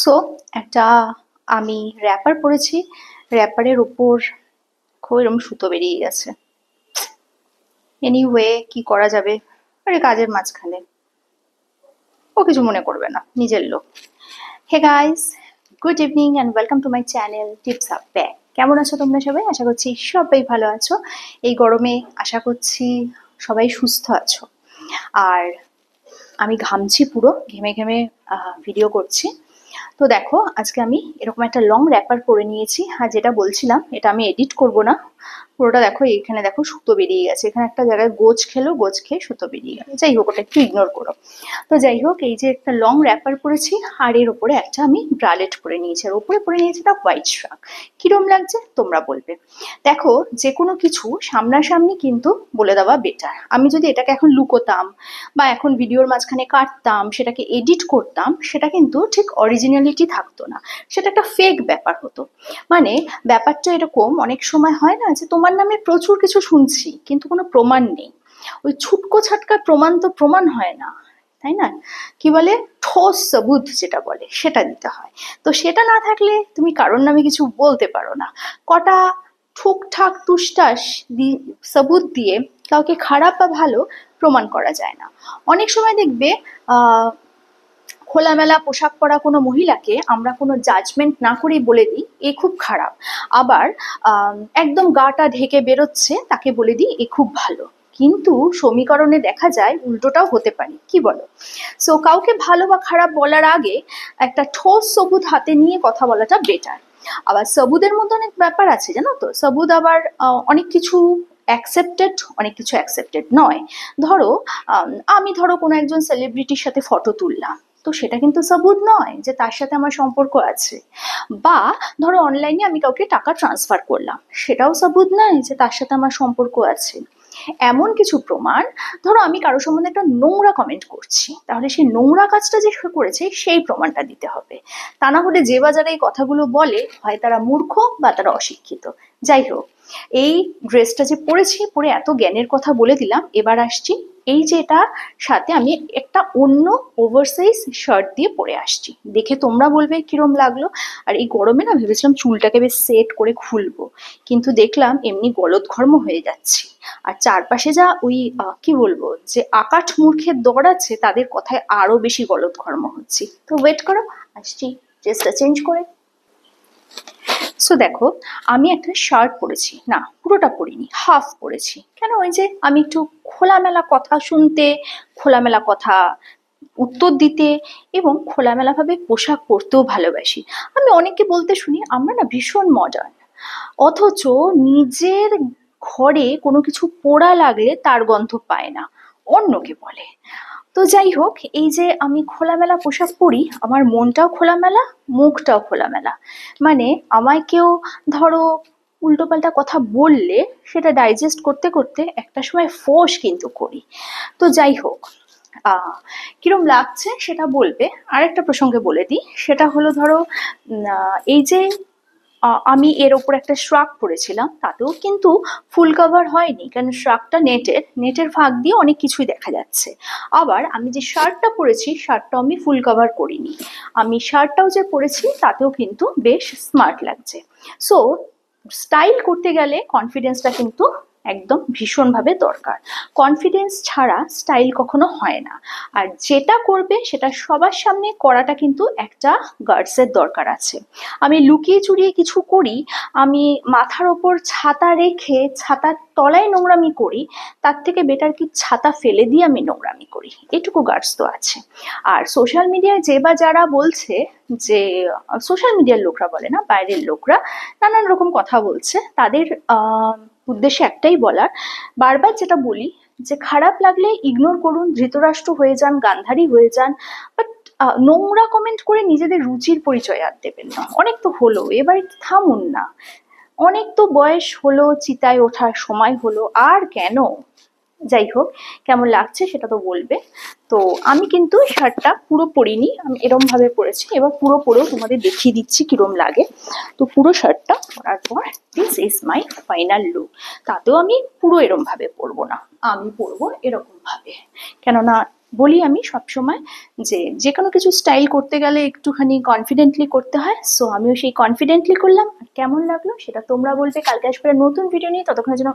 So একটা আমি wrapper পরেছি, র্যাপারের ওপর খুব এরকম সুতো বেরিয়ে গেছে। এনিওয়ে কি করা যাবে, আরে কাজের মাঝখানে ও কিছু মনে করবে না, নিজের লোক। Hey guys, good evening and welcome to my channel tips up back. কেমন আছো তোমরা সবাই? আশা করছি সবাই ভালো আছো। এই গরমে আশা করছি সবাই সুস্থ আছো। আর আমি ঘামছি, পুরো ঘেমে ঘেমে ভিডিও করছি। তো দেখো, আজকে আমি এরকম একটা লং র্যাপার পরে নিয়েছি। আর যেটা বলছিলাম, এটা আমি এডিট করব না, পুরোটা দেখো। এখানে দেখো সুতো বেরিয়ে গেছে, এখানে একটা জায়গায় গোছ খেলো, গোছ খেয়ে সুতো বেরিয়ে গেল। যাই হোক, ওটা একটু ইগনোর করো। তো যাই হোক, এই যে একটা লং র্যাপার পরেছি, আর এর ওপরে একটা আমি ব্রালেট পরে নিয়েছি, আর ওপরে পরে নিয়েছি একটা হোয়াইট শ্রাক। কিরম লাগছে তোমরা বলবে। দেখো, যে কোনো কিছু সামনাসামনি কিন্তু বলে দেওয়া বেটার। আমি যদি এটাকে এখন লুকোতাম বা এখন ভিডিওর মাঝখানে কাটতাম, সেটাকে এডিট করতাম, সেটা কিন্তু ঠিক অরিজিনালিটি থাকতো না, সেটা একটা ফেক ব্যাপার হতো। মানে ব্যাপারটা এরকম, অনেক সময় হয় না যে তোমার নামে প্রচুর কিছু শুনছি কিন্তু কোনো প্রমাণ নেই। ওই ছুটকো ছাটকা প্রমাণ তো প্রমাণ হয় না, তাই না? কি বলে, ঠোস সবুত যেটা বলে, সেটা দিতে হয়। তো সেটা না থাকলে তুমি কারোর নামে কিছু বলতে পারো না। কটা ঠুকঠাক টুসটাস সবুত দিয়ে কাউকে খারাপ বা ভালো প্রমাণ করা যায় না। অনেক সময় দেখবে আহ খোলামেলা পোশাক পরা কোনো মহিলাকে আমরা কোনো জাজমেন্ট না করেই বলে দিই এ খুব খারাপ। আবার একদম গাটা ঢেকে বেরোচ্ছে, তাকে বলে দিই এ খুব ভালো। কিন্তু সমীকরণে দেখা যায় উল্টোটাও হতে পারে, কি বলো? সো কাউকে ভালো বা খারাপ বলার আগে একটা ঠোস সবুত হাতে নিয়ে কথা বলাটা বেটার। আবার সবুদের মধ্যে অনেক ব্যাপার আছে, জানো তো। সবুদ আবার অনেক কিছু অ্যাকসেপ্টেড, অনেক কিছু অ্যাকসেপ্টেড নয়। ধরো আমি ধরো কোনো একজন সেলিব্রিটির সাথে ফটো তুললাম, তো সেটা কিন্তু সবুত নয় যে তার সাথে আমার সম্পর্ক আছে। বা ধরো অনলাইনে আমি কাউকে টাকা ট্রান্সফার করলাম, সেটাও সবুত নয় যে তার সাথে আমার সম্পর্ক আছে। এমন কিছু প্রমাণ, ধরো আমি কারো সম্বন্ধে একটা নোংরা কমেন্ট করছি, তাহলে সেই নোংরা কাজটা যে সে করেছে সেই প্রমাণটা দিতে হবে। তা না হলে যে বা যারা এই কথাগুলো বলে, হয় তারা মূর্খ বা তারা অশিক্ষিত। যাই হোক, এই ড্রেসটা যে পরেছি, পরে এত জ্ঞানের কথা বলে দিলাম, এবার আসছি। এই যে এটা সাথে আমি একটা অন্য ওভারসাইজ শার্ট দিয়ে পরে আসছি, দেখে তোমরা বলবে কিরম লাগলো। আর এই গরমে না ভেবেছিলাম চুলটাকে বেশ সেট করে খুলবো, কিন্তু দেখলাম এমনি গলদঘর্ম হয়ে যাচ্ছি। আর চারপাশে যা ওই কি বলবো, যে আকাঠ মূর্খের দর আছে, তাদের কথায় আরো বেশি গলদঘর্ম হচ্ছি। তো ওয়েট করো, আসছি ড্রেসটা চেঞ্জ করে। সো দেখো, আমি একটা শার্ট পরেছি, না পুরোটা পরিনি, হাফ পরেছি। কেন? ওই যে আমি একটু খোলামেলা কথা শুনতে, খোলামেলা কথা উত্তর দিতে এবং খোলামেলাভাবে পোশাক পরতেও ভালোবাসি। আমি অনেককে বলতে শুনি আমরা না ভীষণ মডার্ন, অথচ নিজের ঘরে কোনো কিছু পোড়া লাগলে তার গন্ধ পায় না, অন্যকে বলে। তো যাই হোক, এই যে আমি খোলামেলা পোশাক পরি, আমার মনটাও খোলামেলা, মুখটাও খোলামেলা। মানে আমায় কেউ ধরো উল্টোপাল্টা কথা বললে, সেটা ডাইজেস্ট করতে করতে একটা সময় ফোঁস কিন্তু করি। তো যাই হোক, কিরম লাগছে সেটা বলবে। আরেকটা প্রসঙ্গে বলে দিই, সেটা হলো ধরো এই যে আমি এর ওপর একটা শ্রাক পরেছিলাম, তাতেও কিন্তু ফুল কভার হয়নি, কারণ শ্রাকটা নেটের, নেটের ফাঁক দিয়ে অনেক কিছুই দেখা যাচ্ছে। আবার আমি যে শার্টটা পরেছি, শার্টটাও আমি ফুল কভার করিনি। আমি শার্টটাও যে পরেছি তাতেও কিন্তু বেশ স্মার্ট লাগছে। সো স্টাইল করতে গেলে কনফিডেন্সটা কিন্তু একদম ভীষণভাবে দরকার। কনফিডেন্স ছাড়া স্টাইল কখনো হয় না। আর যেটা করবে সেটা সবার সামনে করাটা কিন্তু একটা গার্ডসের দরকার আছে। আমি লুকিয়ে চুরিয়ে কিছু করি, আমি মাথার ওপর ছাতা রেখে ছাতার তলায় নোংরামি করি, তার থেকে বেটার কি ছাতা ফেলে দিয়ে আমি নোংরামি করি, এটুকু গার্ডস তো আছে। আর সোশ্যাল মিডিয়ায় যে বা যারা বলছে যে, সোশ্যাল মিডিয়ার লোকরা বলে না, বাইরের লোকরা নানান রকম কথা বলছে, তাদের উদ্দেশ্যে একটাই বলার, বারবার যেটা বলি, যে খারাপ লাগলে ইগনোর করুন, ধৃতরাষ্ট্র হয়ে যান, গান্ধারী হয়ে যান, বাট নোংরা কমেন্ট করে নিজেদের রুচির পরিচয় আর দেবেন না। অনেক তো হলো, এবার একটু থামুন না। অনেক তো বয়স হলো, চিতায় ওঠার সময় হলো, আর কেন? যাই হোক, কেমন লাগছে সেটা তো বলবে। তো আমি কিন্তু শার্টটা পুরো পরিনি, আমি এরম ভাবে পরেছি। এবার পুরো পরেও তোমাদের দেখিয়ে দিচ্ছি কিরম লাগে। তো পুরো শার্টটা পরার পর this is my final look. তাতেও আমি পুরো এরম ভাবে পরবো না, আমি পরবো এরকম ভাবে। কেননা বলি আমি সবসময় যে যে কোনো কিছু স্টাইল করতে গেলে একটুখানি কনফিডেন্টলি করতে হয়। সো আমিও সেই কনফিডেন্টলি করলাম। আর কেমন লাগলো সেটা তোমরা বলবে। কালকে আসবে নতুন ভিডিও নিয়ে, ততক্ষণের জন্য